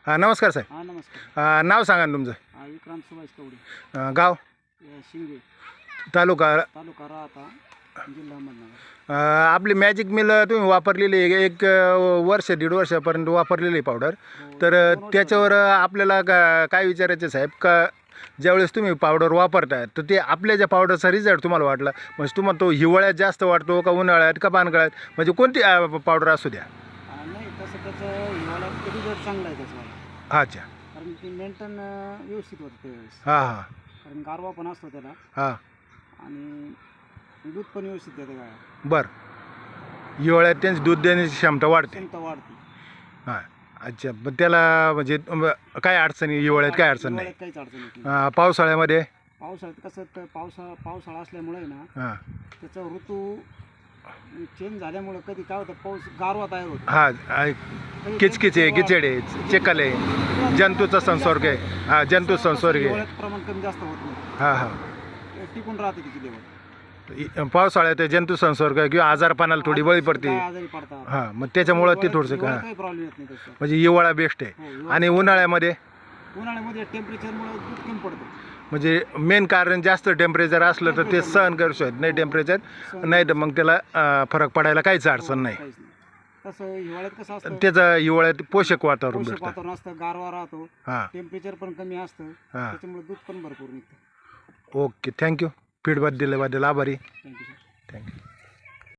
नमस्कार साहेब. हां नमस्कार. नाव सांगा ना तुमचं. विक्रांत सुभाष कवडे. गाव शिंगे तालुका. तालुका राहता जिल्हा अहमदनगर. आपली मॅजिक मिल तुम्ही वापरलेली आहे, एक वर्ष 1.5 वर्षापर्यंत वापरलेली आहे पावडर. तर त्याच्यावर आपल्याला काय विचारायचं साहेब का ज्यावेळेस तुम्ही पावडर वापरताय तर ते आपल्या ज्या पावडरचा रिझल्ट तुम्हाला वाटला म्हणजे तुम्हाला तो हिवाळ्यात जास्त वाटतो का उन्हाळ्यात का पानगळ्यात, म्हणजे कोणती पावडर असू द्या? नाही तसं त्याचं हिवाळ्यात रिझल्ट चांगला आहे त्याचा. अच्छा. कारण ती मेंटेन व्यवस्थित होतं त्यावेळेस. हां. कारण गारवा पण असतो त्याला. हां. आणि दूध पण व्यवस्थित देते गाय. बरं. हिवाळ्यात त्यांची दूध देण्याची क्षमता वाढते. हां. अच्छा. पण त्याला म्हणजे काय अडचणी हिवाळ्यात काय अडचण नाही? काहीच अडचण नाही. पावसाळ्यामध्ये कसं तर पावसाळा असल्यामुळे ना हां त्याचा ऋतू चेंज झाल्यामुळे कधी काय होतं पाऊस गारवा तयार होतो. हां. किचकिच आहे, गिचड आहे, चिखल आहे, जंतूचा संसर्ग आहे. हां, जंतू संसर्ग आहे. प्रमाण कमी जास्त होत नाही. हां. टिकून राहते तिची लेवल. पावसाळ्यात जंतू संसर्ग किंवा आजारपणाला थोडी बळी पडते. आजारी पडतात. हां, मग त्याच्यामुळं ते थोडंसं काही प्रॉब्लेम येत नाही त्याचा. म्हणजे हिवाळा बेस्ट आहे. आणि उन्हाळ्यामध्ये टेम्परेचरमुळे दूध कमी पडतं. म्हणजे मेन कारण जास्त टेम्परेचर असलं तर ते सहन करू शकत नाही टेम्परेचर, नाही तर मग त्याला फरक पडायला काहीच अडचण नाही. तसं हिवाळ्यात कसं असतं त्याचं हिवाळ्यात पोषक वातावरण वातावरण असतं, गारवा राहतो, हां, टेम्परेचर पण कमी असतं, त्याच्यामुळे दूध पण भरपूर निघतं. ओके. थँक्यू. फीडबॅक दिल्याबद्दल आभारी. Thank you sir. थँक्यू.